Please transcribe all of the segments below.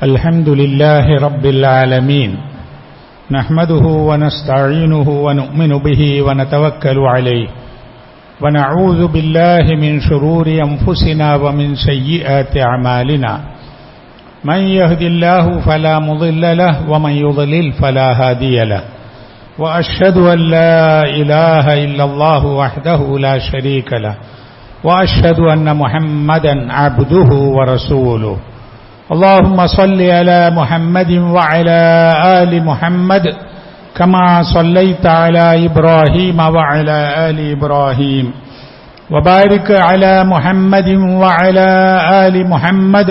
الحمد لله رب العالمين نحمده ونستعينه ونؤمن به ونتوكل عليه ونعوذ بالله من شرور أنفسنا ومن سيئات أعمالنا من يهد الله فلا مضل له ومن يضلل فلا هادي له وأشهد أن لا إله إلا الله وحده لا شريك له وأشهد أن محمدا عبده ورسوله اللهم صل على محمد وعلى آل محمد كما صليت على إبراهيم وعلى آل إبراهيم وبارك على محمد وعلى آل محمد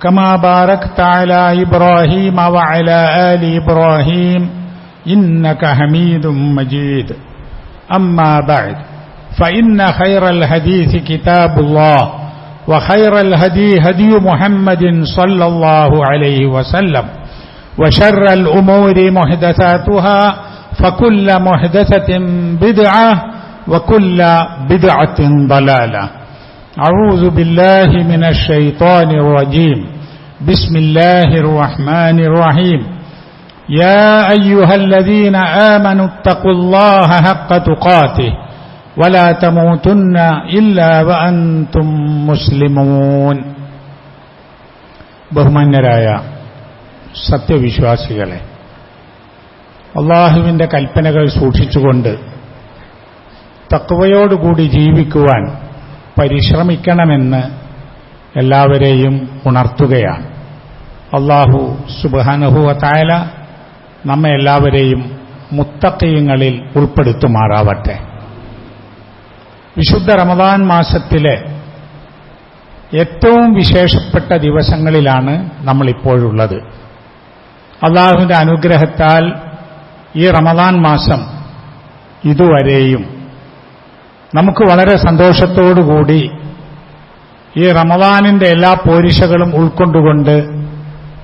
كما باركت على إبراهيم وعلى آل إبراهيم إنك حميد مجيد أما بعد فإن خير الحديث كتاب الله وخير الهدي هدي محمد صلى الله عليه وسلم وشر الأمور محدثاتها فكل محدثة بدعة وكل بدعة ضلالة أعوذ بالله من الشيطان الرجيم بسم الله الرحمن الرحيم يا أيها الذين آمنوا اتقوا الله حق تقاته ولا تموتن إلا وأنتم مسلمون ബഹുമാന്യരായ സത്യവിശ്വാസികളെ, അല്ലാഹുവിന്റെ കൽപ്പനകൾ സൂക്ഷിച്ചുകൊണ്ട് തഖ്വയോടുകൂടി ജീവിക്കുവാൻ പരിശ്രമിക്കണമെന്ന് എല്ലാവരെയും ഉണർത്തുകയാണ്. അല്ലാഹു സുബ്ഹാനഹു വ തആല നമ്മെ എല്ലാവരെയും മുത്തഖീങ്ങളിൽ ഉൾപ്പെടുത്തുമാറാവട്ടെ. വിശുദ്ധ റമദാൻ മാസത്തിലെ ഏറ്റവും വിശേഷപ്പെട്ട ദിവസങ്ങളിലാണ് നമ്മളിപ്പോഴുള്ളത്. അല്ലാഹുവിന്റെ അനുഗ്രഹത്താൽ ഈ റമദാൻ മാസം ഇതുവരെയും നമുക്ക് വളരെ സന്തോഷത്തോടുകൂടി ഈ റമദാനിന്റെ എല്ലാ പോരിശകളും ഉൾക്കൊണ്ടുകൊണ്ട്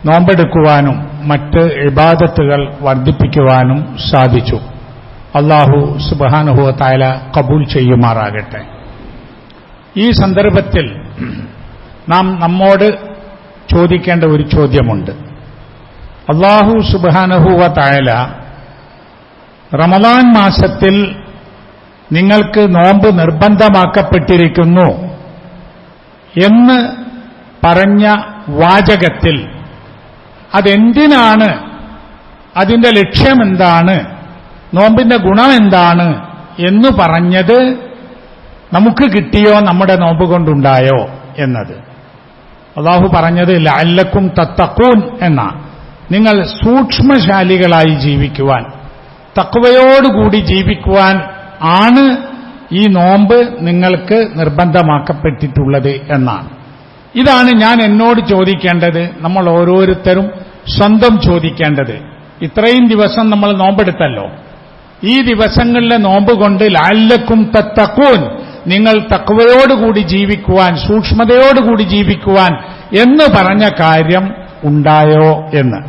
നോമ്പെടുക്കുവാനും മറ്റ് ഇബാദത്തുകൾ വർദ്ധിപ്പിക്കുവാനും സാധിച്ചു. അല്ലാഹു സുബ്ഹാനഹു വ തആല ഖബൂൽ ചെയ്യുമാറാകട്ടെ. ഈ സന്ദർഭത്തിൽ നാം നമ്മോട് ചോദിക്കേണ്ട ഒരു ചോദ്യമുണ്ട്. അല്ലാഹു സുബ്ഹാനഹു വ തആല റമദാൻ മാസത്തിൽ നിങ്ങൾക്ക് നോമ്പ് നിർബന്ധമാക്കപ്പെട്ടിരിക്കുന്നു എന്ന് പറഞ്ഞ വാചകത്തിൽ അതെന്തിനാണ്, അതിന്റെ ലക്ഷ്യമെന്താണ്, നോമ്പിന്റെ ഗുണമെന്താണ് എന്ന് പറഞ്ഞത് നമുക്ക് കിട്ടിയോ, നമ്മുടെ നോമ്പ് കൊണ്ടുണ്ടായോ എന്നത്. അല്ലാഹു പറഞ്ഞത് ലഅല്ലക്കും തത്തഖൂൻ എന്നാ, നിങ്ങൾ സൂക്ഷ്മശാലികളായി ജീവിക്കുവാൻ, തഖ്വയോടുകൂടി ജീവിക്കുവാൻ ആണ് ഈ നോമ്പ് നിങ്ങൾക്ക് നിർബന്ധമാക്കപ്പെട്ടിട്ടുള്ളത് എന്നാണ്. ഇതാണ് ഞാൻ എന്നോട് ചോദിക്കേണ്ടത്, നമ്മൾ ഓരോരുത്തരും സ്വന്തം ചോദിക്കേണ്ടത്. ഇത്രയും ദിവസം നമ്മൾ നോമ്പെടുത്തല്ലോ, ഈ ദിവസങ്ങളിലെ നോമ്പ് കൊണ്ട് ലഅല്ലക്കും തത്തഖൂൻ, നിങ്ങൾ തഖ്വയോടുകൂടി ജീവിക്കുവാൻ, സൂക്ഷ്മതയോടുകൂടി ജീവിക്കുവാൻ എന്ന് പറഞ്ഞ കാര്യം ഉണ്ടായോ എന്ന്.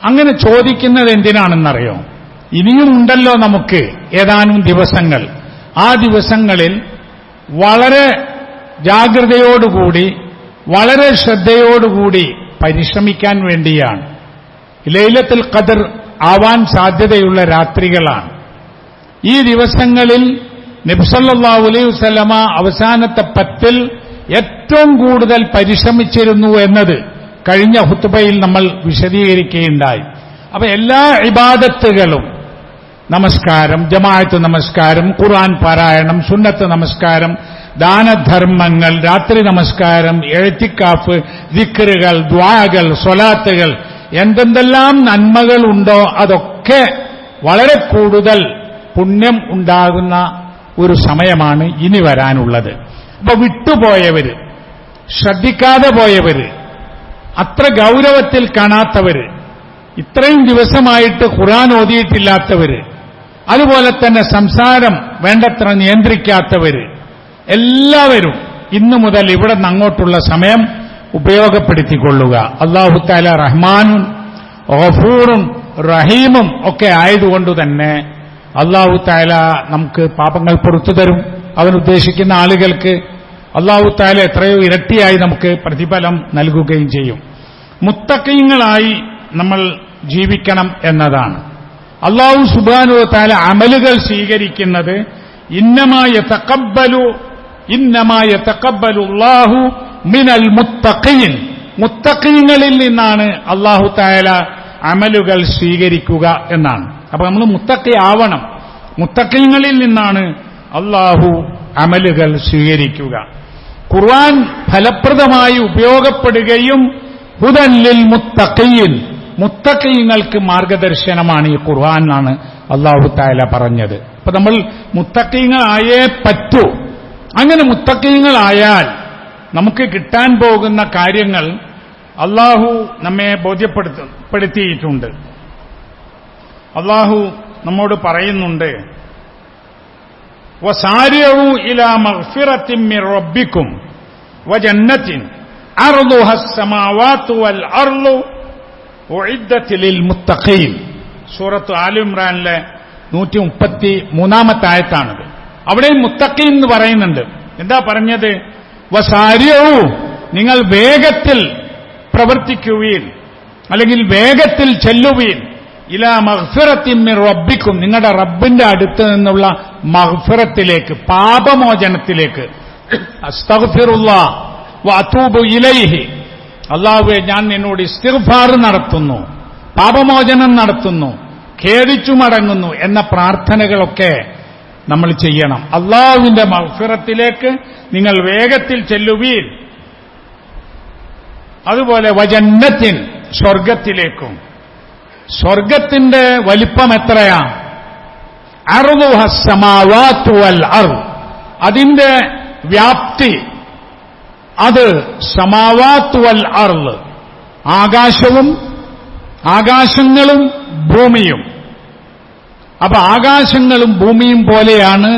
അങ്ങനെ ചോദിക്കുന്നത് എന്തിനാണെന്നറിയോ? ഇനിയും ഉണ്ടല്ലോ നമുക്ക് ഏതാനും ദിവസങ്ങൾ. ആ ദിവസങ്ങളിൽ വളരെ ജാഗ്രതയോടുകൂടി, വളരെ ശ്രദ്ധയോടുകൂടി പരിശ്രമിക്കാൻ വേണ്ടിയാണ്. ലൈലത്തുൽ ഖദർ ആവാൻ സാധ്യതയുള്ള രാത്രികളാണ്. ഈ ദിവസങ്ങളിൽ നബി സല്ലല്ലാഹു അലൈഹി വസല്ലമ അവസാനത്തെ 10 ഏറ്റവും കൂടുതൽ പരിശ്രമിച്ചിരുന്നു എന്നത് കഴിഞ്ഞ ഖുത്ബയിൽ നമ്മൾ വിശദീകരിക്കുകയുണ്ടായി. അപ്പൊ എല്ലാ ഇബാദത്തുകളും, നമസ്കാരം, ജമാഅത്ത് നമസ്കാരം, ഖുർആൻ പാരായണം, സുന്നത്ത് നമസ്കാരം, ദാനധർമ്മങ്ങൾ, രാത്രി നമസ്കാരം, ഇഅ്തികാഫ്, ദിക്റുകൾ, ദുആകൾ, സ്വലാത്തുകൾ, എന്തെന്തെല്ലാം നന്മകൾ ഉണ്ടോ അതൊക്കെ വളരെ കൂടുതൽ പുണ്യം ഉണ്ടാകുന്ന ഒരു സമയമാണ് ഇനി വരാനുള്ളത്. അപ്പൊ വിട്ടുപോയവര്, ശ്രദ്ധിക്കാതെ പോയവര്, അത്ര ഗൗരവത്തിൽ കാണാത്തവര്, ഇത്രയും ദിവസമായിട്ട് ഖുർആൻ ഓതിയിട്ടില്ലാത്തവര്, അതുപോലെ തന്നെ സംസാരം വേണ്ടത്ര നിയന്ത്രിക്കാത്തവര്, എല്ലാവരും ഇന്നു മുതൽ ഇവിടെ നിന്ന് അങ്ങോട്ടുള്ള സമയം ഉപയോഗപ്പെടുത്തിക്കൊള്ളുക. അല്ലാഹു തആല റഹ്മാനും ഗഫൂറും റഹീമും ഒക്കെ ആയതുകൊണ്ട് തന്നെ അല്ലാഹു തആല നമുക്ക് പാപങ്ങൾ പുറത്തു തരും. അവൻ ഉദ്ദേശിക്കുന്ന ആളുകൾക്ക് അല്ലാഹു തആല എത്രയോ ഇരട്ടിയായി നമുക്ക് പ്രതിഫലം നൽകുകയും ചെയ്യും. മുത്തഖീങ്ങളായി നമ്മൾ ജീവിക്കണം എന്നതാണ്. അല്ലാഹു സുബ്ഹാനഹു വ തആല അമലുകൾ സ്വീകരിക്കുന്നത് ഇന്നമാ യതഖബ്ബലു അല്ലാഹു മിനൽ മുത്തഖീൻ, മുത്തഖീങ്ങളിൽ നിന്നാണ് അല്ലാഹു തആല അമലുകൾ സ്വീകരിക്കുക എന്നാണ്. അപ്പൊ നമ്മൾ മുത്തഖി ആവണം. മുത്തഖീങ്ങളിൽ നിന്നാണ് അല്ലാഹു അമലുകൾ സ്വീകരിക്കുക. ഖുർആൻ ഫലപ്രദമായി ഉപയോഗപ്പെടുകയും ഹുദൻ ലിൽ മുത്തഖീൻ, മുത്തഖീങ്ങൾക്ക് മാർഗദർശനമാണ് ഈ ഖുർആൻ എന്നാണ് അല്ലാഹു തആല പറഞ്ഞത്. അപ്പൊ നമ്മൾ മുത്തഖീങ്ങളായേ പറ്റൂ. അങ്ങനെ മുത്തഖീങ്ങളായാൽ നമുക്ക് കിട്ടാൻ പോകുന്ന കാര്യങ്ങൾ അല്ലാഹു നമ്മെ ബോധ്യപ്പെടുത്തിയിട്ടുണ്ട്. അല്ലാഹു നമ്മോട് പറയുന്നുണ്ട്, വസാരിഉ ഇലാ മഗ്ഫിറത്തിൻ മിർ റബ്ബിക്കും വജന്നത്തിൻ അർളുഹാ അസ്സമാവാതു വൽ അർളു ഉഇദ്ദത് ലിൽ മുത്തഖീൻ. സൂറത്ത് ആലി ഇംറാനിലെ 133-ാമത്തെ ആയത്താണത്. അവിടെ മുത്തഖീൻ എന്ന് പറയുന്നുണ്ട്. എന്താ പറഞ്ഞത്? വസാരിഉ, നിങ്ങൾ വേഗത്തിൽ പ്രവർത്തിക്കുവീൻ, അല്ലെങ്കിൽ വേഗത്തിൽ ചെല്ലുവീൻ, ഇലാ മഗ്ഫിറത്തിൻ മിർ റബ്ബിക്കും, നിങ്ങളുടെ റബ്ബിന്റെ അടുത്ത് നിന്നുള്ള മഗ്ഫിറത്തിലേക്ക്, പാപമോചനത്തിലേക്ക്. അസ്തഗ്ഫിറുല്ലാഹ് വഅതൂബു ഇലൈഹി, അല്ലാഹുവേ ഞാൻ നിന്നോട് ഇസ്തിഗ്ഫാർ നടത്തുന്നു, പാപമോചനം നടത്തുന്നു, ഖേദിച്ചു മടങ്ങുന്നു എന്ന പ്രാർത്ഥനകളൊക്കെ നമ്മൾ ചെയ്യണം. അല്ലാഹുവിന്റെ മഗ്ഫിറത്തിലേക്ക് നിങ്ങൾ വേഗത്തിൽ ചെല്ലുവീൻ. അതുപോലെ വജന്നത്തിൻ, സ്വർഗത്തിലേക്കും. സ്വർഗത്തിന്റെ വലിപ്പം എത്രയാ? അർളുഹാ അസ്സമാവാതു വൽ അർള്, അതിന്റെ വ്യാപ്തി അത് സമാവാതു വൽ അർള്, ആകാശങ്ങളും ഭൂമിയും. അപ്പൊ ആകാശങ്ങളും ഭൂമിയും പോലെയാണ്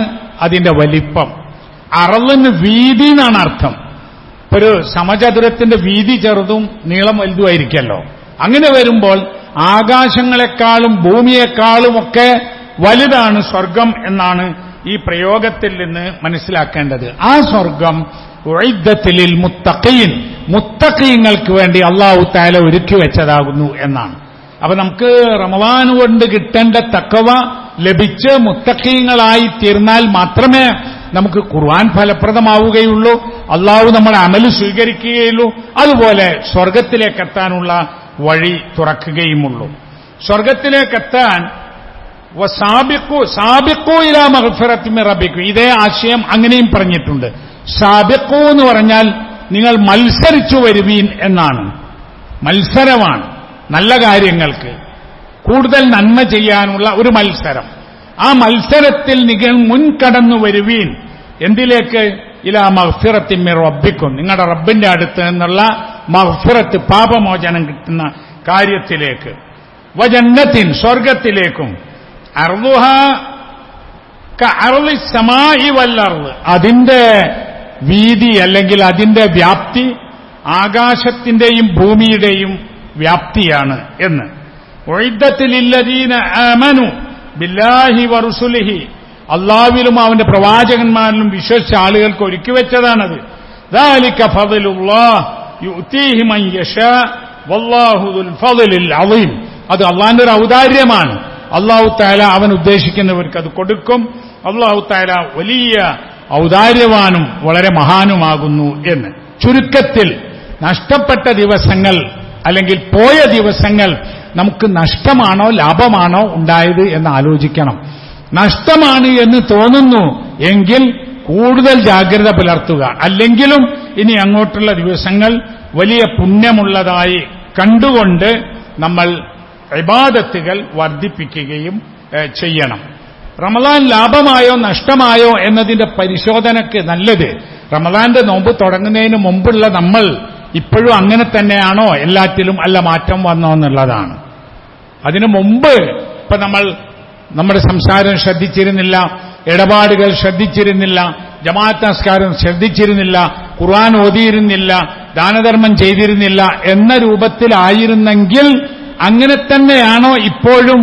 അതിന്റെ വലിപ്പം. അർളിന് വീതി എന്നാണ് അർത്ഥം. ഒരു സമചതുരത്തിന്റെ വീതി ചെറുതും നീളം വലുതുമായിരിക്കല്ലോ. അങ്ങനെ വരുമ്പോൾ ആകാശങ്ങളെക്കാളും ഭൂമിയെക്കാളുമൊക്കെ വലുതാണ് സ്വർഗം എന്നാണ് ഈ പ്രയോഗത്തിൽ നിന്ന് മനസ്സിലാക്കേണ്ടത്. ആ സ്വർഗം ഉഇദ്ദത് ലിൽ മുത്തഖീൻ, മുത്തഖീങ്ങൾക്ക് വേണ്ടി അല്ലാഹു തആല ഒരുക്കി വെച്ചതാകുന്നു എന്നാണ്. അപ്പൊ നമുക്ക് റമളാൻ കൊണ്ട് കിട്ടേണ്ട തഖ്വ ലഭിച്ച് മുത്തഖീങ്ങളായി തീർന്നാൽ മാത്രമേ നമുക്ക് ഖുർആൻ ഫലപ്രദമാവുകയുള്ളൂ, അല്ലാഹു നമ്മുടെ അമല് സ്വീകരിക്കുകയുള്ളൂ, അതുപോലെ സ്വർഗത്തിലേക്കെത്താനുള്ള വഴി തുറക്കുകയുമുള്ളൂ. സ്വർഗത്തിലേക്കെത്താൻ സാബിഖു ഇലാ മഗ്ഫിറത്തിൻ മിർ റബ്ബിക്കും, ഇതേ ആശയം അങ്ങനെയും പറഞ്ഞിട്ടുണ്ട്. സാബിഖു എന്ന് പറഞ്ഞാൽ നിങ്ങൾ മത്സരിച്ചു വരുവീൻ എന്നാണ്. മത്സരമാണ് നല്ല കാര്യങ്ങൾക്ക്, കൂടുതൽ നന്മ ചെയ്യാനുള്ള ഒരു മത്സരം. ആ മത്സരത്തിൽ നിങ്ങൾ മുൻകടന്നു വരുവീൻ. എന്തിലേക്ക്? ഇലാ മഗ്ഫിറത്തിൻ മിർ റബ്ബിക്കും, നിങ്ങളുടെ റബ്ബിന്റെ അടുത്ത് നിന്നുള്ള മഗ്ഫിറത്ത്, പാപമോചനം കിട്ടുന്ന കാര്യത്തിലേക്ക്. വജന്നത്തിൻ, സ്വർഗത്തിലേക്കും. അർളുഹാ കഅർളിസ് സമാഇ വൽ അർള്, അതിന്റെ വീതി അല്ലെങ്കിൽ അതിന്റെ വ്യാപ്തി ആകാശത്തിന്റെയും ഭൂമിയുടെയും വ്യാപ്തിയാണ് എന്ന്. ഉഇദ്ദത് ലില്ലദീന ആമനു ബില്ലാഹി വറുസുലിഹി, അല്ലാഹുവിലും അവന്റെ പ്രവാചകന്മാരിലും വിശ്വസിച്ച ആളുകൾക്ക് ഒരുക്കി വെച്ചതാണത്. ദാലിക ഫദ്ലുല്ലാഹ് യുഅ്തീഹി മൻ യശാ വല്ലാഹു ദുൽ ഫദ്ലിൽ അളീം, അത് അല്ലാഹുവിന്റെ ഒരു ഔദാര്യമാണ്. അല്ലാഹു തആല അവൻ ഉദ്ദേശിക്കുന്നവർക്ക് അത് കൊടുക്കും. അല്ലാഹു തആല വലിയ ഔദാര്യവാനും വളരെ മഹാനുമാകുന്നു എന്ന്. ചുരുക്കത്തിൽ നഷ്ടപ്പെട്ട ദിവസങ്ങൾ അല്ലെങ്കിൽ പോയ ദിവസങ്ങൾ നമുക്ക് നഷ്ടമാണോ ലാഭമാണോ ഉണ്ടായത് എന്ന് ആലോചിക്കണം. നഷ്ടമാണ് എന്ന് തോന്നുന്നു എങ്കിൽ കൂടുതൽ ജാഗ്രത പുലർത്തുക. അല്ലെങ്കിലും ഇനി അങ്ങോട്ടുള്ള ദിവസങ്ങൾ വലിയ പുണ്യമുള്ളതായി കണ്ടുകൊണ്ട് നമ്മൾ ഇബാദത്തുകൾ വർദ്ധിപ്പിക്കുകയും ചെയ്യണം. റമളാൻ ലാഭമായോ നഷ്ടമായോ എന്നതിന്റെ പരിശോധനയ്ക്ക് നല്ലത് റമളാന്റെ നോമ്പ് തുടങ്ങുന്നതിന് മുമ്പുള്ള നമ്മൾ ഇപ്പോഴും അങ്ങനെ തന്നെയാണോ, എല്ലാറ്റിലും അല്ല മാറ്റം വന്നോ എന്നുള്ളതാണ്. അതിനു മുമ്പ് ഇപ്പൊ നമ്മൾ നമ്മുടെ സംസാരം ശ്രദ്ധിച്ചിരുന്നില്ല, ഇടപാടുകൾ ശ്രദ്ധിച്ചിരുന്നില്ല, ജമാഅത്ത് നമസ്കാരം ശ്രദ്ധിച്ചിരുന്നില്ല, ഖുർആൻ ഓതിയിരുന്നില്ല, ദാനധർമ്മം ചെയ്തിരുന്നില്ല എന്ന രൂപത്തിലായിരുന്നെങ്കിൽ അങ്ങനെ തന്നെയാണോ ഇപ്പോഴും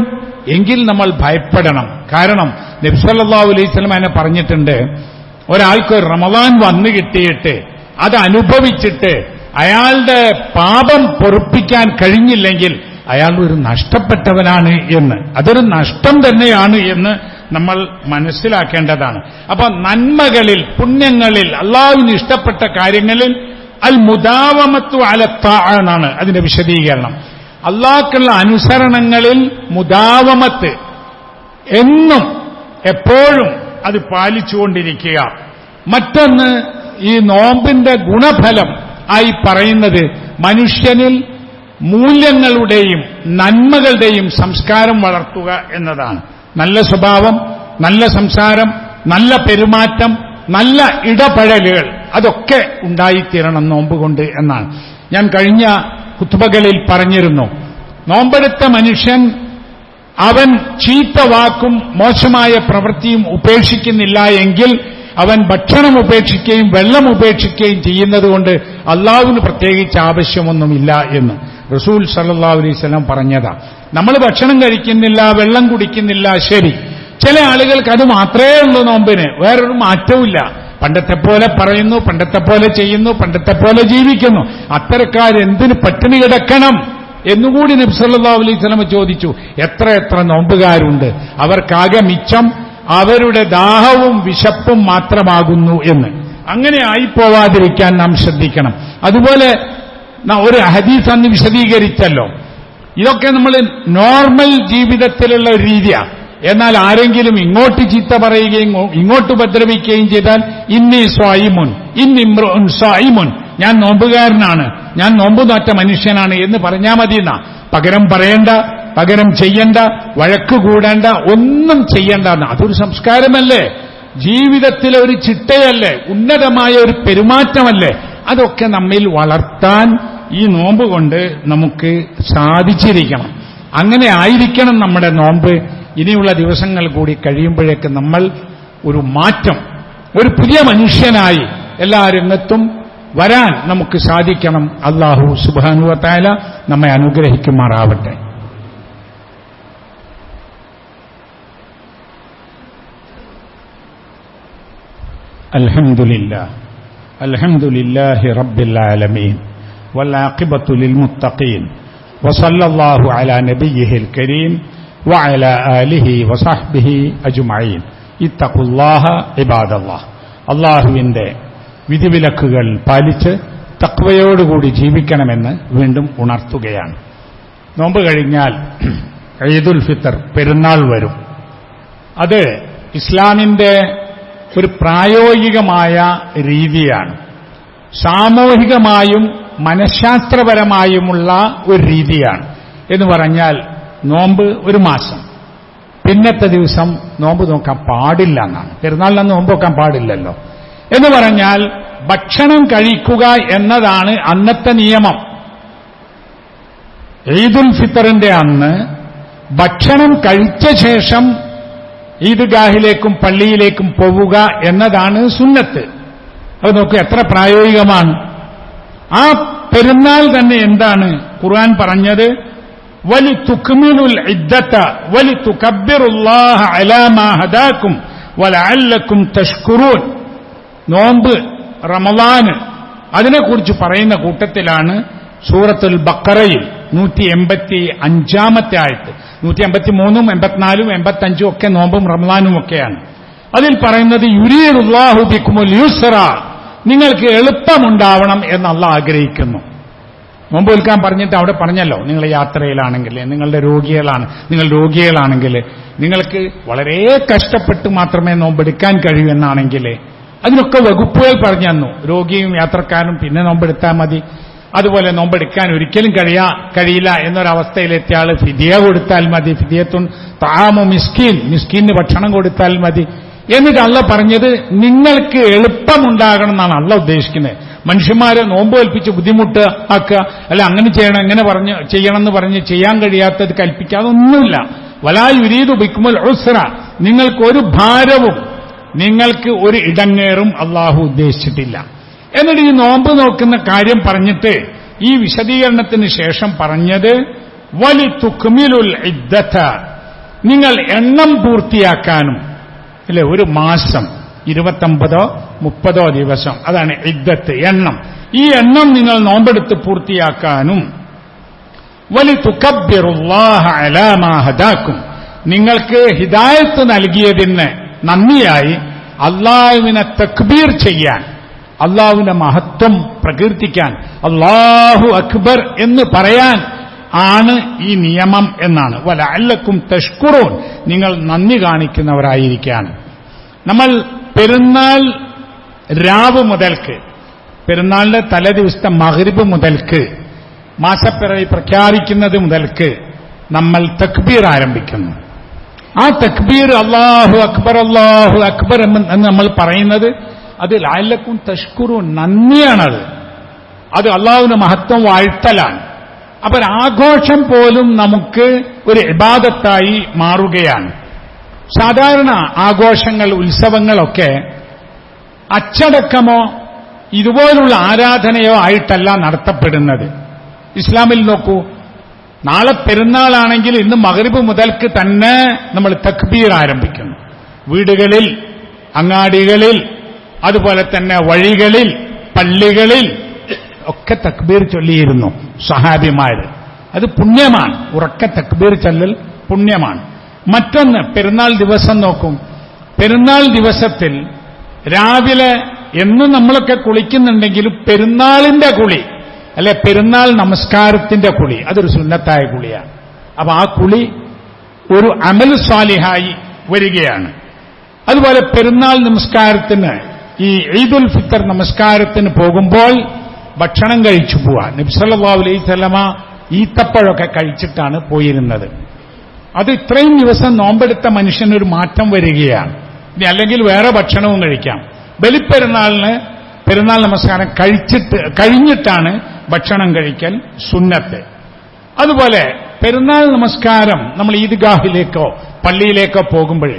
എങ്കിൽ നമ്മൾ ഭയപ്പെടണം. കാരണം നബി സല്ലല്ലാഹു അലൈഹി വസല്ലം എന്നെ പറഞ്ഞിട്ടുണ്ട്, ഒരാൾക്ക് റമളാൻ വന്നു കിട്ടിയിട്ട് അത് അനുഭവിച്ചിട്ട് അയാളുടെ പാപം പൊറുപ്പിക്കാൻ കഴിഞ്ഞില്ലെങ്കിൽ അയാൾ ഒരു നഷ്ടപ്പെട്ടവനാണ് എന്ന്, അതൊരു നഷ്ടം തന്നെയാണ് എന്ന് നമ്മൾ മനസ്സിലാക്കേണ്ടതാണ്. അപ്പൊ നന്മകളിൽ, പുണ്യങ്ങളിൽ, അള്ളാഹുവിന് ഇഷ്ടപ്പെട്ട കാര്യങ്ങളിൽ അൽ മുദാവമത്തു അല ത്വാഅ എന്നാണ് അതിന്റെ വിശദീകരണം. അള്ളാഹ്ക്കുള്ള അനുസരണങ്ങളിൽ മുദാവമത്ത്, എന്നും എപ്പോഴും അത് പാലിച്ചുകൊണ്ടിരിക്കുക. മറ്റൊന്ന്, ഈ നോമ്പിന്റെ ഗുണഫലം ആയി പറയുന്നത് മനുഷ്യനിൽ മൂല്യങ്ങളുടെയും നന്മകളുടെയും സംസ്കാരം വളർത്തുക എന്നതാണ്. നല്ല സ്വഭാവം, നല്ല സംസാരം, നല്ല പെരുമാറ്റം, നല്ല ഇടപഴകലുകൾ, അതൊക്കെ ഉണ്ടായിത്തീരണം നോമ്പ് കൊണ്ട് എന്നാണ്. ഞാൻ കഴിഞ്ഞ ഖുത്ബകളിൽ പറഞ്ഞിരുന്നു, നോമ്പെടുത്ത മനുഷ്യൻ അവൻ ചീത്ത വാക്കും മോശമായ പ്രവൃത്തിയും ഉപേക്ഷിക്കുന്നില്ല എങ്കിൽ അവൻ ഭക്ഷണം ഉപേക്ഷിക്കുകയും വെള്ളം ഉപേക്ഷിക്കുകയും ചെയ്യുന്നതുകൊണ്ട് അള്ളാഹുവിന് പ്രത്യേകിച്ച് ആവശ്യമൊന്നുമില്ല എന്ന് റസൂൽ സല്ലല്ലാഹു അലൈഹി വസല്ലം പറഞ്ഞതാ. നമ്മൾ ഭക്ഷണം കഴിക്കുന്നില്ല, വെള്ളം കുടിക്കുന്നില്ല, ശരി, ചില ആളുകൾക്ക് അത് മാത്രമേ ഉള്ളൂ നോമ്പിന്, വേറൊരു മാറ്റവുമില്ല. പണ്ടത്തെ പോലെ പറയുന്നു, പണ്ടത്തെ പോലെ ചെയ്യുന്നു, പണ്ടത്തെ പോലെ ജീവിക്കുന്നു. അത്തരക്കാരെന്തിന് പട്ടിണി കിടക്കണം എന്നുകൂടി നബി സല്ലല്ലാഹു അലൈഹി വസല്ലം ചോദിച്ചു. എത്ര നോമ്പുകാരുണ്ട്, അവർക്കാകെ മിച്ചം അവരുടെ ദാഹവും വിശപ്പും മാത്രമാകുന്നു എന്ന്. അങ്ങനെ ആയിപ്പോവാതിരിക്കാൻ നാം ശ്രദ്ധിക്കണം. അതുപോലെ ഒരു ഹദീസ് അന്ന് വിശദീകരിച്ചല്ലോ, ഇതൊക്കെ നമ്മൾ നോർമൽ ജീവിതത്തിലുള്ള ഒരു രീതിയാണ്. എന്നാൽ ആരെങ്കിലും ഇങ്ങോട്ട് ചീത്ത പറയുകയും ഇങ്ങോട്ട് ഉപദ്രവിക്കുകയും ചെയ്താൽ ഇന്നി സ്വായിമുൻ, ഇന്നിമ്രുഉൻ സ്വായിമുൻ, ഞാൻ നോമ്പുകാരനാണ്, ഞാൻ നോമ്പ് നോറ്റ മനുഷ്യനാണ് എന്ന് പറഞ്ഞാൽ മതി എന്നാ. പകരം പറയേണ്ട, പകരം ചെയ്യണ്ട, വഴക്ക് കൂടേണ്ട, ഒന്നും ചെയ്യണ്ട. അതൊരു സംസ്കാരമല്ലേ, ജീവിതത്തിലെ ഒരു ചിട്ടയല്ലേ, ഉന്നതമായ ഒരു പെരുമാറ്റമല്ലേ? അതൊക്കെ നമ്മിൽ വളർത്താൻ ഈ നോമ്പ് കൊണ്ട് നമുക്ക് സാധിച്ചിരിക്കണം. അങ്ങനെ ആയിരിക്കണം നമ്മുടെ നോമ്പ്. ഇനിയുള്ള ദിവസങ്ങൾ കൂടി കഴിയുമ്പോഴേക്ക് നമ്മൾ ഒരു മാറ്റം, ഒരു പുതിയ മനുഷ്യനായി എല്ലാ രംഗത്തും വരാൻ നമുക്ക് സാധിക്കണം. അല്ലാഹു സുബ്ഹാനഹു വ തആല നമ്മെ അനുഗ്രഹിക്കുമാറാവട്ടെ. അൽഹംദുലില്ലാഹി റബ്ബിൽ ആലമീൻ വൽആഖിബത്തു ലിൽമുത്തഖീൻ വസല്ലല്ലാഹു അലാ നബിയ്യിഹിൽ കരീം വഅലാ ആലിഹി വസഹ്ബിഹി അജ്മഈൻ. ഇത്തഖുല്ലാഹ ഇബാദല്ലാഹ്. അല്ലാഹുവിന്റെ വിധിവിലക്കുകൾ പാലിച്ച് തഖ്വയോടുകൂടി ജീവിക്കണമെന്ന് വീണ്ടും ഉണർത്തുകയാണ്. നോമ്പ് കഴിഞ്ഞാൽ ഈദുൽ ഫിത്തർ, പെരുന്നാൾ വരും. അത് ഇസ്ലാമിന്റെ ഒരു പ്രായോഗികമായ രീതിയാണ്. സാമൂഹികമായും മനഃശാസ്ത്രപരമായുമുള്ള ഒരു രീതിയാണ്. എന്ന് പറഞ്ഞാൽ നോമ്പ് ഒരു മാസം, പിന്നത്തെ ദിവസം നോമ്പ് നോക്കാൻ പാടില്ല എന്നാണ്. പെരുന്നാളിനന്ന് നോമ്പ് നോക്കാൻ പാടില്ലല്ലോ. എന്ന് പറഞ്ഞാൽ ഭക്ഷണം കഴിക്കുക എന്നതാണ് അന്നത്തെ നിയമം. ഈദുൽ ഫിത്തറിന്റെ അന്ന് ഭക്ഷണം കഴിച്ച ശേഷം ഈദ്ഗാഹിലേക്കും പള്ളിയിലേക്കും പോവുക എന്നതാണ് സുന്നത്ത്. അത് നോക്കൂ, എത്ര പ്രായോഗികമാണ്. ആ പെരുന്നാൾ തന്നെ എന്താണ് ഖുർആൻ പറഞ്ഞത്? വലിതുക്മിലുൽ ഇദ്ദത വലിതുകബ്ബിറുല്ലാഹ അലാ മാ ഹദാകും വലഅല്ലകും തഷ്കുറൂൻ. നോമ്പ്, റമളാന്, അതിനെക്കുറിച്ച് പറയുന്ന കൂട്ടത്തിലാണ് സൂറത്തുൽ ബഖറയിൽ 185 ആയത്ത്. 183, 84, 85 ഒക്കെ നോമ്പും റമളാനും ഒക്കെയാണ്. അതിൽ പറയുന്നത് യുരീദുല്ലാഹു ബിക്കുമുൽ യുസ്റ, നിങ്ങൾക്ക് എളുപ്പമുണ്ടാവണം എന്ന് അല്ലാഹ് ആഗ്രഹിക്കുന്നു. നോമ്പ് വിൽക്കാൻ പറഞ്ഞിട്ട് അവിടെ പറഞ്ഞല്ലോ, നിങ്ങൾ യാത്രയിലാണെങ്കിൽ, നിങ്ങൾ രോഗികളാണെങ്കിൽ, നിങ്ങൾക്ക് വളരെ കഷ്ടപ്പെട്ട് മാത്രമേ നോമ്പെടുക്കാൻ കഴിയൂ എന്നാണെങ്കിൽ അതിനൊക്കെ വകുപ്പുകൾ പറഞ്ഞു തന്നു. രോഗിയും യാത്രക്കാരും പിന്നെ നോമ്പെടുത്താൽ മതി. അതുപോലെ നോമ്പെടുക്കാൻ ഒരിക്കലും കഴിയില്ല എന്നൊരവസ്ഥയിലെത്തിയ ആൾ ഫിദിയ കൊടുത്താൽ മതി. ഫിദിയത്തുൻ തആമു മിസ്കീൻ, മിസ്കീന് ഭക്ഷണം കൊടുത്താൽ മതി. എന്നിട്ട് അള്ള പറഞ്ഞത് നിങ്ങൾക്ക് എളുപ്പമുണ്ടാകണം എന്നാണ് അള്ള ഉദ്ദേശിക്കുന്നത്. മനുഷ്യന്മാരെ നോമ്പ് കൽപ്പിച്ച് ബുദ്ധിമുട്ട് ആക്കുക, അല്ല അങ്ങനെ ചെയ്യണം, എങ്ങനെ ചെയ്യണമെന്ന് പറഞ്ഞ് ചെയ്യാൻ കഴിയാത്തത് കൽപ്പിക്കാതെ ഒന്നുമില്ല. വലാ യുരീദു ബിക്കുമുൽ ഉസ്റ, നിങ്ങൾക്കൊരു ഭാരവും നിങ്ങൾക്ക് ഒരു ഇടങ്ങേറും അള്ളാഹു ഉദ്ദേശിച്ചിട്ടില്ല. എന്നിട്ട് ഈ നോമ്പ് നോക്കുന്ന കാര്യം പറഞ്ഞിട്ട് ഈ വിശദീകരണത്തിന് ശേഷം പറഞ്ഞത് വലിതുക്മിലുൽ ഇദ്ദത, നിങ്ങൾ എണ്ണം പൂർത്തിയാക്കാനും. അല്ലെ, ഒരു മാസം 29 30 ദിവസം. അതാണ് ഇദ്ദത്ത്, എണ്ണം. ഈ എണ്ണം നിങ്ങൾ നോമ്പെടുത്ത് പൂർത്തിയാക്കാനും വലിതുകബ്ബിറുല്ലാഹ അലാ മാ ഹദാക്കും, നിങ്ങൾക്ക് ഹിദായത്ത് നൽകിയതിന് നന്ദിയായി അള്ളാഹുവിനെ തക്ബീർ ചെയ്യാൻ, അള്ളാഹുവിന്റെ മഹത്വം പ്രകീർത്തിക്കാൻ, അല്ലാഹു അക്ബർ എന്ന് പറയാൻ ആണ് ഈ നിയമം എന്നാണ്. വലഅല്ലക്കും തഷ്കുറൂൻ, നിങ്ങൾ നന്ദി കാണിക്കുന്നവരായിരിക്കാൻ. നമ്മൾ പെരുന്നാൾ രാവ് മുതൽക്ക്, പെരുന്നാളിന്റെ തലേദിവസത്തെ മഗ്രിബ് മുതൽക്ക്, മാസപ്പിറവി പ്രഖ്യാപിക്കുന്നത് മുതൽക്ക് നമ്മൾ തക്ബീർ ആരംഭിക്കുന്നു. ആ തക്ബീർ അല്ലാഹു അക്ബർ എന്ന് നമ്മൾ പറയുന്നത് അത് ലഅല്ലക്കും തഷ്കുറൂൻ, നന്ദിയാണത്. അത് അള്ളാഹുവിന്റെ മഹത്വം വാഴ്ത്തലാണ്. അപ്പൊ ആഘോഷം പോലും നമുക്ക് ഒരു ഇബാദത്തായി മാറുകയാണ്. സാധാരണ ആഘോഷങ്ങൾ, ഉത്സവങ്ങളൊക്കെ അച്ചടക്കമോ ഇതുപോലുള്ള ആരാധനയോ ആയിട്ടല്ല നടത്തപ്പെടുന്നത്. ഇസ്ലാമിൽ നോക്കൂ, നാളെ പെരുന്നാളാണെങ്കിൽ ഇന്ന് മഗ്രിബ് മുതൽക്ക് തന്നെ നമ്മൾ തക്ബീർ ആരംഭിക്കുന്നു. വീടുകളിൽ, അങ്ങാടികളിൽ, അതുപോലെ തന്നെ വഴികളിൽ, പള്ളികളിൽ ഒക്കെ തക്ബീർ ചൊല്ലിയിരുന്നു സഹാബിമാര്. അത് പുണ്യമാണ്. ഉറക്കെ തക്ബീർ ചൊല്ലൽ പുണ്യമാണ്. മറ്റൊന്ന്, പെരുന്നാൾ ദിവസം നോക്കും. പെരുന്നാൾ ദിവസത്തിൽ രാവിലെ എന്നും നമ്മളൊക്കെ കുളിക്കുന്നുണ്ടെങ്കിലും പെരുന്നാളിന്റെ കുളി, അല്ലെ പെരുന്നാൾ നമസ്കാരത്തിന്റെ കുളി, അതൊരു സുന്നത്തായ കുളിയാണ്. അപ്പൊ ആ കുളി ഒരു അമൽ സ്വാലിഹായി വരികയാണ്. അതുപോലെ പെരുന്നാൾ നമസ്കാരത്തിന്, ഈ ഈദുൽ ഫിത്തർ നമസ്കാരത്തിന് പോകുമ്പോൾ ഭക്ഷണം കഴിച്ചു പോവാ. നബി സല്ലല്ലാഹു അലൈഹി വസല്ലമ ഈത്തപ്പഴമൊക്കെ കഴിച്ചിട്ടാണ് പോയിരുന്നത്. അത് ഇത്രയും ദിവസം നോമ്പെടുത്ത മനുഷ്യനൊരു മാറ്റം വരികയാണ്. ഇനി അല്ലെങ്കിൽ വേറെ ഭക്ഷണവും കഴിക്കാം. ബലിപ്പെരുന്നാളിന് പെരുന്നാൾ നമസ്കാരം കഴിഞ്ഞിട്ടാണ് ഭക്ഷണം കഴിക്കൽ സുന്നത്ത്. അതുപോലെ പെരുന്നാൾ നമസ്കാരം നമ്മൾ ഈദ്ഗാഹിലേക്കോ പള്ളിയിലേക്കോ പോകുമ്പോൾ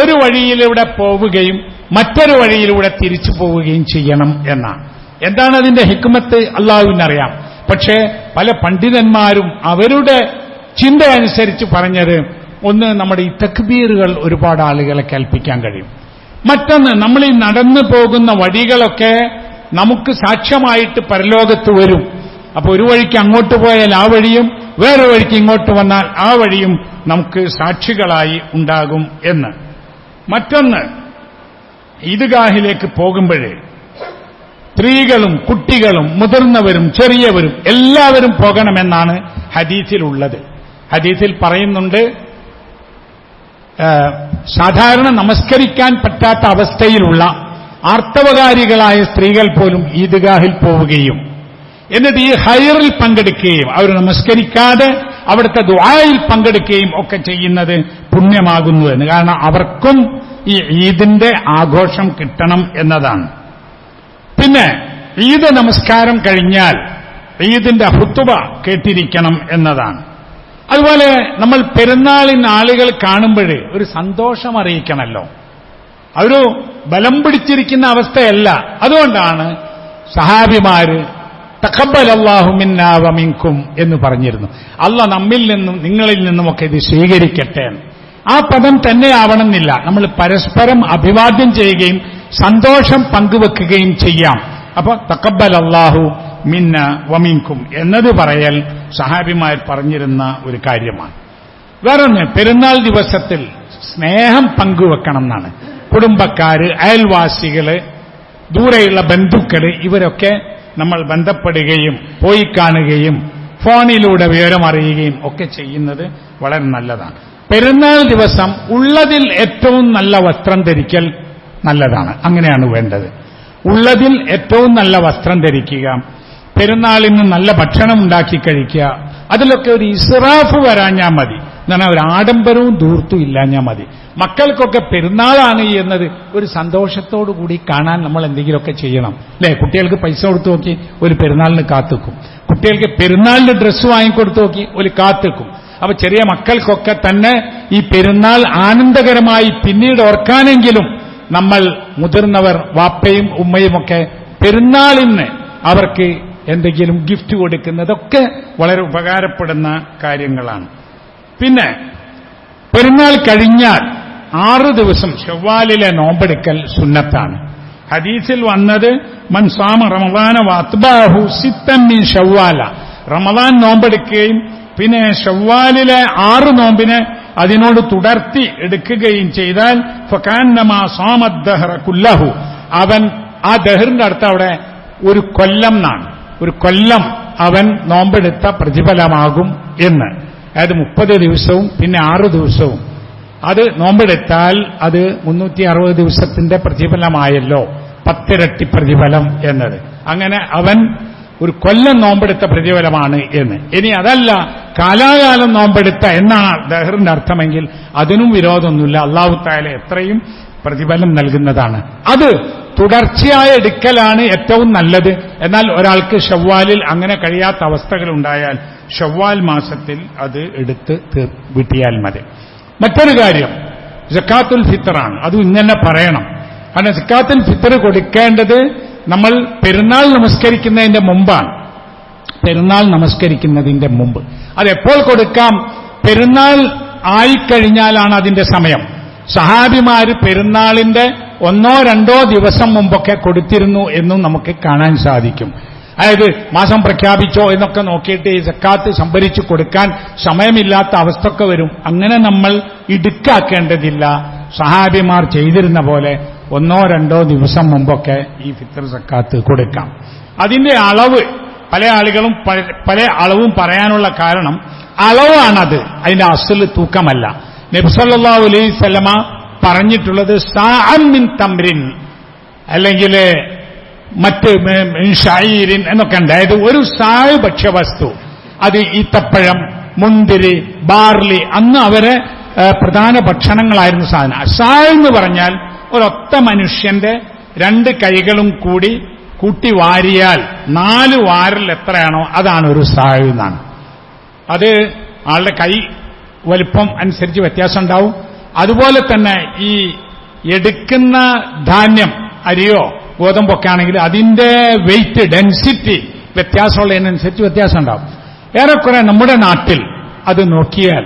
ഒരു വഴിയിലൂടെ പോവുകയും മറ്റൊരു വഴിയിലൂടെ തിരിച്ചു പോവുകയും ചെയ്യണം എന്നാണ്. എന്താണ് അതിന്റെ ഹിക്മത്ത് അള്ളാഹുവിനറിയാം. പക്ഷേ പല പണ്ഡിതന്മാരും അവരുടെ ചിന്ത അനുസരിച്ച് പറഞ്ഞത്, ഒന്ന്, നമ്മുടെ ഈ തക്ബീറുകൾ ഒരുപാട് ആളുകളെ കേൾപ്പിക്കാൻ കഴിയും. മറ്റൊന്ന്, നമ്മൾ ഈ നടന്നു പോകുന്ന വഴികളൊക്കെ നമുക്ക് സാക്ഷ്യമായിട്ട് പരലോകത്ത് വരും. അപ്പൊ ഒരു വഴിക്ക് അങ്ങോട്ട് പോയാൽ ആ വഴിയും, വേറെ വഴിക്ക് ഇങ്ങോട്ട് വന്നാൽ ആ വഴിയും നമുക്ക് സാക്ഷികളായി ഉണ്ടാകും എന്ന്. മറ്റൊന്ന്, ഈദ്ഗാഹിലേക്ക് പോകുമ്പോഴേ സ്ത്രീകളും കുട്ടികളും മുതിർന്നവരും ചെറിയവരും എല്ലാവരും പോകണമെന്നാണ് ഹദീസിലുള്ളത്. ഹദീസിൽ പറയുന്നുണ്ട്, സാധാരണ നമസ്കരിക്കാൻ പറ്റാത്ത അവസ്ഥയിലുള്ള ആർത്തവകാരികളായ സ്ത്രീകൾ പോലും ഈദ്ഗാഹിൽ പോവുകയും എന്നിട്ട് ഈ ഹൈറിൽ പങ്കെടുക്കുകയും അവർ നമസ്കരിക്കാതെ അവിടുത്തെ ദുആയിൽ പങ്കെടുക്കുകയും ഒക്കെ ചെയ്യുന്നത് പുണ്യമാകുന്നു എന്ന്. കാരണം അവർക്കും ഈ ഈദിന്റെ ആഘോഷം കിട്ടണം എന്നതാണ്. പിന്നെ ഈദ് നമസ്കാരം കഴിഞ്ഞാൽ ഈദിന്റെ ഹുത്തുബ കേട്ടിരിക്കണം എന്നതാണ്. അതുപോലെ നമ്മൾ പെരുന്നാളിന് ആളുകൾ കാണുമ്പോൾ ഒരു സന്തോഷം അറിയിക്കണമല്ലോ. അതൊരു ബലം പിടിച്ചിരിക്കുന്ന അവസ്ഥയല്ല. അതുകൊണ്ടാണ് സഹാബിമാര് തഖബ്ബലല്ലാഹു മിന്നാ വമിൻകും എന്ന് പറഞ്ഞിരുന്നു. അല്ലാഹ് നമ്മിൽ നിന്നും നിങ്ങളിൽ നിന്നുമൊക്കെ ഇത് സ്വീകരിക്കട്ടെ. ആ പദം തന്നെ ആവണമെന്നില്ല. നമ്മൾ പരസ്പരം അഭിവാദ്യം ചെയ്യുകയും സന്തോഷം പങ്കുവെക്കുകയും ചെയ്യാം. അപ്പൊ തഖബ്ബലല്ലാഹു മിന്ന വമിൻകും എന്നത് പറയൽ സഹാബിമാർ പറഞ്ഞിരുന്ന ഒരു കാര്യമാണ്. വേറൊന്ന്, പെരുന്നാൾ ദിവസത്തിൽ സ്നേഹം പങ്കുവെക്കണം എന്നാണ്. കുടുംബക്കാര്, അയൽവാസികള്, ദൂരെയുള്ള ബന്ധുക്കള്, ഇവരൊക്കെ നമ്മൾ ബന്ധപ്പെടുകയും പോയി കാണുകയും ഫോണിലൂടെ വിവരം അറിയുകയും ഒക്കെ ചെയ്യുന്നത് വളരെ നല്ലതാണ്. പെരുന്നാൾ ദിവസം ഉള്ളതിൽ ഏറ്റവും നല്ല വസ്ത്രം ധരിക്കൽ നല്ലതാണ്. അങ്ങനെയാണ് വേണ്ടത്. ഉള്ളതിൽ ഏറ്റവും നല്ല വസ്ത്രം ധരിക്കുക, പെരുന്നാളിന് നല്ല ഭക്ഷണം ഉണ്ടാക്കി കഴിക്കുക. അതിലൊക്കെ ഒരു ഇസ്റാഫ് വരാഞ്ഞാൽ മതി. എന്നാൽ ഒരു ആഡംബരവും ധൂർത്തും ഇല്ലാഞ്ഞാൽ മതി. മക്കൾക്കൊക്കെ പെരുന്നാളാണ് എന്നത് ഒരു സന്തോഷത്തോടു കൂടി കാണാൻ നമ്മൾ എന്തെങ്കിലുമൊക്കെ ചെയ്യണം, അല്ലെ? കുട്ടികൾക്ക് പൈസ കൊടുത്തു നോക്കി ഒരു പെരുന്നാളിന് കാത്തുക്കും. കുട്ടികൾക്ക് പെരുന്നാളിന് ഡ്രസ്സ് വാങ്ങിക്കൊടുത്തു നോക്കി ഒരു കാത്തുക്കും. അപ്പൊ ചെറിയ മക്കൾക്കൊക്കെ തന്നെ ഈ പെരുന്നാൾ ആനന്ദകരമായി പിന്നീട് ഓർക്കാനെങ്കിലും നമ്മൾ മുതിർന്നവർ, വാപ്പയും ഉമ്മയുമൊക്കെ പെരുന്നാളിന് അവർക്ക് എന്തെങ്കിലും ഗിഫ്റ്റ് കൊടുക്കുന്നതൊക്കെ വളരെ ഉപകാരപ്പെടുന്ന കാര്യങ്ങളാണ്. പിന്നെ പെരുന്നാൾ കഴിഞ്ഞാൽ 6 ദിവസം ശവ്വാലിലെ നോമ്പെടുക്കൽ സുന്നത്താണ്. ഹദീസിൽ വന്നത് മൻ സാമ റമളാന വഅത്ബഅഹു സിത്തൻ മിൻ ശവ്വാല, റമളാൻ നോമ്പെടുക്കുകയും പിന്നെ ശവ്വാലിലെ 6 നോമ്പിനെ അതിനോട് തുടർത്തി എടുക്കുകയും ചെയ്താൽ ഫകാന്നമാ സാമദ് ദഹ്റ കുല്ലഹു, അവൻ ആ ദഹറിന്റെ അടുത്ത് അവിടെ ഒരു കൊല്ലം എന്നാണ്, ഒരു കൊല്ലം അവൻ നോമ്പെടുത്ത പ്രതിഫലമാകും എന്ന്. അതായത് 30 ദിവസവും പിന്നെ 6 ദിവസവും അത് നോമ്പെടുത്താൽ അത് 360 ദിവസത്തിന്റെ പ്രതിഫലമായല്ലോ, 10 ഇരട്ടി പ്രതിഫലം എന്നത്. അങ്ങനെ അവൻ ഒരു കൊല്ലം നോമ്പെടുത്ത പ്രതിഫലമാണ് എന്ന്. ഇനി അതല്ല കാലാകാലം നോമ്പെടുത്ത എന്നാണ് ദഹറിന്റെ അർത്ഥമെങ്കിൽ അതിനും വിരോധമൊന്നുമില്ല. അല്ലാഹു തആല എത്രയും പ്രതിഫലം നൽകുന്നതാണ്. അത് തുടർച്ചയായ എടുക്കലാണ് ഏറ്റവും നല്ലത്. എന്നാൽ ഒരാൾക്ക് ഷവ്വാലിൽ അങ്ങനെ കഴിയാത്ത അവസ്ഥകളുണ്ടായാൽ ഷവ്വാൽ മാസത്തിൽ അത് എടുത്ത് വീട്ടിയാൽ മതി. മറ്റൊരു കാര്യം സക്കാത്തുൽ ഫിത്തറാണ്. അതും ഇങ്ങനെ പറയണം. കാരണം സക്കാത്തുൽ ഫിത്തർ കൊടുക്കേണ്ടത് നമ്മൾ പെരുന്നാൾ നമസ്കരിക്കുന്നതിന്റെ മുമ്പാണ്. പെരുന്നാൾ നമസ്കരിക്കുന്നതിന്റെ മുമ്പ്. അതെപ്പോൾ കൊടുക്കാം? പെരുന്നാൾ ആയിക്കഴിഞ്ഞാലാണ് അതിന്റെ സമയം. സഹാബിമാര് പെരുന്നാളിന്റെ 1-2 ദിവസം മുമ്പൊക്കെ കൊടുത്തിരുന്നു എന്നും നമുക്ക് കാണാൻ സാധിക്കും. അതായത് മാസം പ്രഖ്യാപിച്ചോ എന്നൊക്കെ നോക്കിയിട്ട് ഈ സക്കാത്ത് സംഭരിച്ചു കൊടുക്കാൻ സമയമില്ലാത്ത അവസ്ഥയൊക്കെ വരും. അങ്ങനെ നമ്മൾ ഇടുക്കാക്കേണ്ടതില്ല. സഹാബിമാർ ചെയ്തിരുന്ന പോലെ 1-2 ദിവസം മുമ്പൊക്കെ ഈ ഫിത്ർ സക്കാത്ത് കൊടുക്കാം. അതിന്റെ അളവ് പല ആളുകളും പല അളവും പറയാനുള്ള കാരണം അളവാണത്, അതിന്റെ അസ്ൽ തൂക്കമല്ല. നബി സല്ലല്ലാഹു അലൈഹി വസല്ലമ പറഞ്ഞിട്ടുള്ളത് സാഅൻ മിൻ തംറിൻ അല്ലെങ്കിൽ മറ്റ് ഷഈരിൻ എന്നൊക്കെ ഉണ്ട്. അതായത് ഒരു സായ് ഭക്ഷ്യവസ്തു, അത് ഈത്തപ്പഴം, മുന്തിരി, ബാർലി, അന്ന് അവരെ പ്രധാന ഭക്ഷണങ്ങളായിരുന്ന സാധനം. സായ് എന്ന് പറഞ്ഞാൽ ഒരൊറ്റ മനുഷ്യന്റെ 2 കൈകളും കൂടി കൂട്ടി വാരിയാൽ 4 വാരൽ എത്രയാണോ അതാണ് ഒരു സായ് എന്നാണ്. അത് ആളുടെ കൈ വലിപ്പം അനുസരിച്ച് വ്യത്യാസം ഉണ്ടാവും. അതുപോലെ തന്നെ ഈ എടുക്കുന്ന ധാന്യം, അരിയോ ഗോതമ്പൊക്കെ ആണെങ്കിൽ അതിന്റെ വെയിറ്റ്, ഡെൻസിറ്റി വ്യത്യാസമുള്ളതിനനുസരിച്ച് വ്യത്യാസം ഉണ്ടാവും. ഏറെക്കുറെ നമ്മുടെ നാട്ടിൽ അത് നോക്കിയാൽ,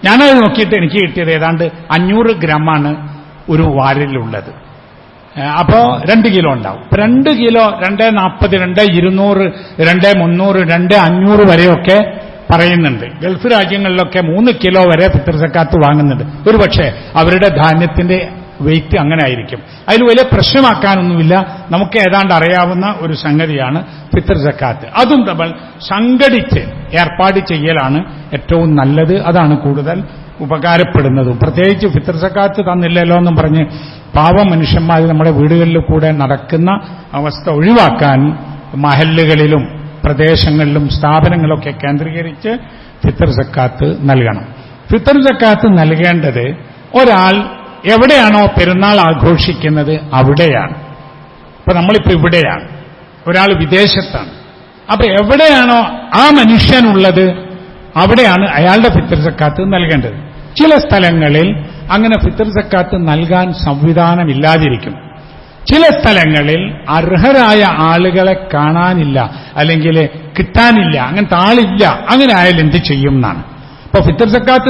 ഞാനത് നോക്കിയിട്ട് എനിക്ക് കിട്ടിയത് ഏതാണ്ട് 500 ഗ്രാമാണ് ഒരു വാരലിലുള്ളത്. അപ്പോ 2 കിലോ ഉണ്ടാവും. 2 കിലോ 240, 220, 2300, 2500 വരെയൊക്കെ പറയുന്നുണ്ട്. ഗൾഫ് രാജ്യങ്ങളിലൊക്കെ 3 കിലോ വരെ ഫിത്ർ സക്കാത്ത് വാങ്ങുന്നുണ്ട്. ഒരു പക്ഷേ അവരുടെ ധാന്യത്തിന്റെ വെയിറ്റ് അങ്ങനെ ആയിരിക്കും. അതിൽ വലിയ പ്രശ്നമാക്കാനൊന്നുമില്ല. നമുക്ക് ഏതാണ്ട് അറിയാവുന്ന ഒരു സംഗതിയാണ് ഫിത്ർ സക്കാത്ത്. അതും നമ്മൾ സംഘടിച്ച് ഏർപ്പാട് ചെയ്യലാണ് ഏറ്റവും നല്ലത്. അതാണ് കൂടുതൽ ഉപകാരപ്പെടുന്നതും. പ്രത്യേകിച്ച് ഫിത്ർ സക്കാത്ത് തന്നില്ലല്ലോ എന്നും പറഞ്ഞ് പാവ മനുഷ്യന്മാർ നമ്മുടെ വീടുകളിൽ കൂടെ നടക്കുന്ന അവസ്ഥ ഒഴിവാക്കാൻ മഹല്ലുകളിലും പ്രദേശങ്ങളിലും സ്ഥാപനങ്ങളൊക്കെ കേന്ദ്രീകരിച്ച് ഫിത്ർ സക്കാത്ത് നൽകണം. ഫിത്ർ സക്കാത്ത് നൽകേണ്ടത് ഒരാൾ എവിടെയാണോ പെരുന്നാൾ ആഘോഷിക്കുന്നത് അവിടെയാണ്. ഇപ്പൊ നമ്മളിപ്പോ ഇവിടെയാണ്, ഒരാൾ വിദേശത്താണ്. അപ്പൊ എവിടെയാണോ ആ മനുഷ്യനുള്ളത് അവിടെയാണ് അയാളുടെ ഫിത്ർ സക്കാത്ത് നൽകേണ്ടത്. ചില സ്ഥലങ്ങളിൽ അങ്ങനെ ഫിത്ർ സക്കാത്ത് നൽകാൻ സംവിധാനമില്ലാതിരിക്കും. ചില സ്ഥലങ്ങളിൽ അർഹരായ ആളുകളെ കാണാനില്ല, അല്ലെങ്കിൽ കിട്ടാനില്ല, അങ്ങനത്തെ ആളില്ല. അങ്ങനെ ആയാൽ എന്ത് ചെയ്യും എന്നാണ്. അപ്പൊ ഫിത്ർ സക്കാത്ത്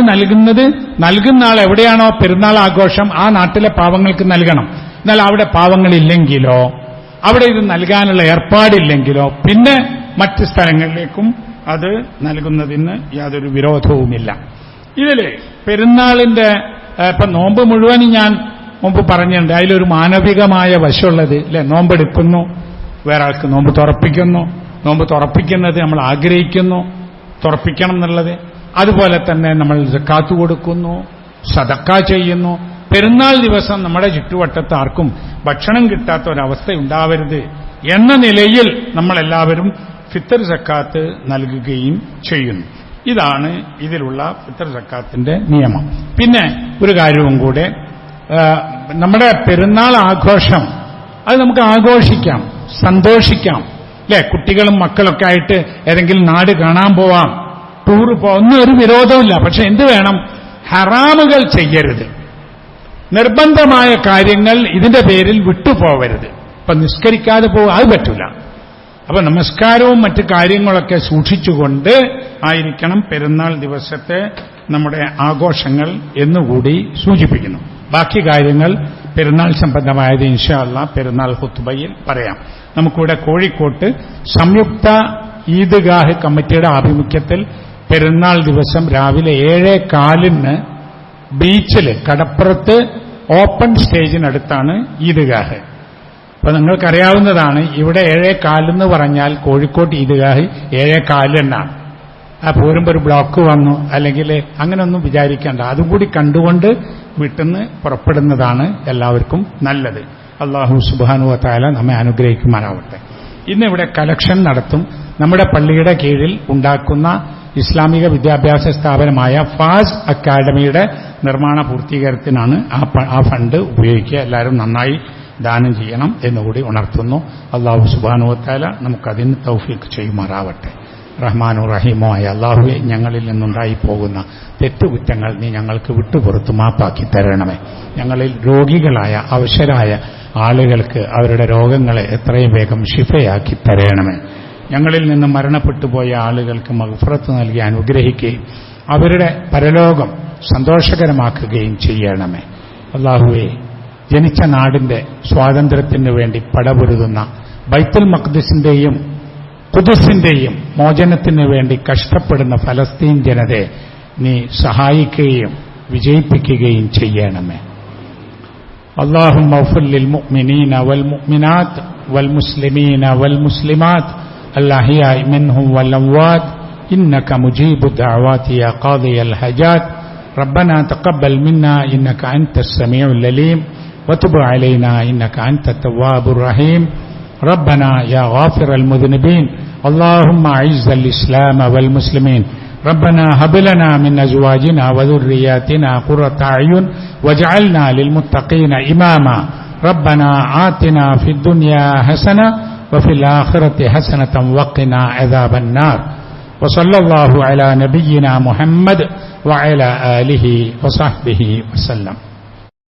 നൽകുന്ന ആൾ എവിടെയാണോ പെരുന്നാൾ ആഘോഷം ആ നാട്ടിലെ പാവങ്ങൾക്ക് നൽകണം. എന്നാൽ അവിടെ പാവങ്ങളില്ലെങ്കിലോ, അവിടെ ഇത് നൽകാനുള്ള ഏർപ്പാടില്ലെങ്കിലോ പിന്നെ മറ്റ് സ്ഥലങ്ങളിലേക്കും അത് നൽകുന്നതിന് യാതൊരു വിരോധവുമില്ല. ഇതില് പെരുന്നാളിന്റെ ഇപ്പൊ നോമ്പ് മുഴുവൻ ഞാൻ മുമ്പ് പറഞ്ഞിട്ടുണ്ട്. അതിലൊരു മാനവികമായ വശമുള്ളത് അല്ലെ. നോമ്പെടുക്കുന്നു, വേറെ ആൾക്ക് നോമ്പ് തുറപ്പിക്കുന്നു, നോമ്പ് തുറപ്പിക്കുന്നത് നമ്മൾ ആഗ്രഹിക്കുന്നു, തുറപ്പിക്കണം എന്നുള്ളത്. അതുപോലെ തന്നെ നമ്മൾ സക്കാത്ത് കൊടുക്കുന്നു, സദക്ക ചെയ്യുന്നു. പെരുന്നാൾ ദിവസം നമ്മുടെ ചുറ്റുവട്ടത്ത് ആർക്കും ഭക്ഷണം കിട്ടാത്ത ഒരവസ്ഥ ഉണ്ടാവരുത് എന്ന നിലയിൽ നമ്മളെല്ലാവരും ഫിത്ർ സക്കാത്ത് നൽകുകയും ചെയ്യുന്നു. ഇതാണ് ഇതിലുള്ള ഫിത്ർ സക്കാത്തിന്റെ നിയമം. പിന്നെ ഒരു കാര്യവും കൂടെ, നമ്മുടെ പെരുന്നാൾ ആഘോഷം അത് നമുക്ക് ആഘോഷിക്കാം, സന്തോഷിക്കാം അല്ലെ. കുട്ടികളും മക്കളൊക്കെ ആയിട്ട് ഏതെങ്കിലും നാട് കാണാൻ പോവാം, ടൂർ പോവാം, ഒന്നും ഒരു വിരോധമില്ല. പക്ഷെ എന്ത് വേണം? ഹറാമുകൾ ചെയ്യരുത്. നിർബന്ധമായ കാര്യങ്ങൾ ഇതിന്റെ പേരിൽ വിട്ടുപോവരുത്. ഇപ്പൊ നിസ്കരിക്കാതെ പോവുക അത് പറ്റൂല. അപ്പൊ നമസ്കാരവും മറ്റു കാര്യങ്ങളൊക്കെ സൂക്ഷിച്ചുകൊണ്ട് ആയിരിക്കണം പെരുന്നാൾ ദിവസത്തെ നമ്മുടെ ആഘോഷങ്ങൾ എന്നുകൂടി സൂചിപ്പിക്കുന്നു. ബാക്കി കാര്യങ്ങൾ പെരുന്നാൾ സംബന്ധമായത് ഇൻഷാ അല്ലാഹ് പെരുന്നാൾ ഖുത്ബയിൽ പറയാം. നമുക്കിവിടെ കോഴിക്കോട്ട് സംയുക്ത ഈദ്ഗാഹ് കമ്മിറ്റിയുടെ ആഭിമുഖ്യത്തിൽ പെരുന്നാൾ ദിവസം രാവിലെ 7:15 ബീച്ചിൽ കടപ്പുറത്ത് ഓപ്പൺ സ്റ്റേജിനടുത്താണ് ഈദ്ഗാഹ്. അപ്പൊ നിങ്ങൾക്കറിയാവുന്നതാണ്, ഇവിടെ 7:15 എന്ന് പറഞ്ഞാൽ കോഴിക്കോട്ട് ഈദ്ഗാഹ് 7:15 എന്നാണ്. ആ പോരുമ്പോൾ ഒരു ബ്ലോക്ക് വന്നു അല്ലെങ്കിൽ അങ്ങനെയൊന്നും വിചാരിക്കേണ്ട. അതും കൂടി കണ്ടുകൊണ്ട് വീട്ടിന്ന് പുറപ്പെടുന്നതാണ് എല്ലാവർക്കും നല്ലത്. അല്ലാഹു സുബ്ഹാനഹു വ തആല നമ്മെ അനുഗ്രഹിക്കുമാറാവട്ടെ. ഇന്നിവിടെ കലക്ഷൻ നടത്തും. നമ്മുടെ പള്ളിയുടെ കീഴിൽ ഉണ്ടാക്കുന്ന ഇസ്ലാമിക വിദ്യാഭ്യാസ സ്ഥാപനമായ ഫാസ് അക്കാഡമിയുടെ നിർമ്മാണ പൂർത്തീകരണത്തിനാണ് ആ ഫണ്ട് ഉപയോഗിക്കുക. എല്ലാവരും നന്നായി ദാനം ചെയ്യണം എന്നുകൂടി ഉണർത്തുന്നു. അല്ലാഹു സുബ്ഹാനഹു വ തആല നമുക്കതിന് തൗഫീഖ് ചെയ്യുമാറാവട്ടെ. റഹ്മാനു റഹീമുമായ അല്ലാഹുവേ, ഞങ്ങളിൽ നിന്നുണ്ടായി പോകുന്ന തെറ്റുകുറ്റങ്ങൾ നീ ഞങ്ങൾക്ക് വിട്ടുപുറത്ത് മാപ്പാക്കി തരണമേ. ഞങ്ങളിൽ രോഗികളായ അവശരായ ആളുകൾക്ക് അവരുടെ രോഗങ്ങളെ എത്രയും വേഗം ശിഫയാക്കി തരണമേ. ഞങ്ങളിൽ നിന്ന് മരണപ്പെട്ടുപോയ ആളുകൾക്ക് മഗ്ഫിറത്ത് നൽകി അനുഗ്രഹിക്കുകയും അവരുടെ പരലോകം സന്തോഷകരമാക്കുകയും ചെയ്യണമേ. അല്ലാഹുവേ, ജനിച്ച നാടിന്റെ സ്വാതന്ത്ര്യത്തിനു വേണ്ടി പടപൊരുതുന്ന ബൈത്തുൽ മഖ്ദിസിന്റെയും ഖുദ്സിന്റെയും മോചനത്തിനു വേണ്ടി കഷ്ടപ്പെടുന്ന ഫലസ്തീൻ ജനതയെ നീ സഹായിക്കുകയും വിജയിപ്പിക്കുകയും ചെയ്യണമേ. اللهم اغفر للمؤمنين والمؤمنات والمسلمين والمسلمات الأحياء منهم والأموات إنك مجيب الدعوات يا قاضي الحاجات. ربنا تقبل منا إنك أنت السميع العليم وتب علينا إنك أنت التواب الرحيم. ربنا يا غافر المذنبين اللهم أعز الإسلام والمسلمين. ربنا هب لنا من أزواجنا وذرياتنا قرة أعين واجعلنا للمتقين إماما. ربنا آتنا في الدنيا حسنة وفي الآخرة حسنة وقنا عذاب النار. وصلى الله على نبينا محمد وعلى آله وصحبه وسلم.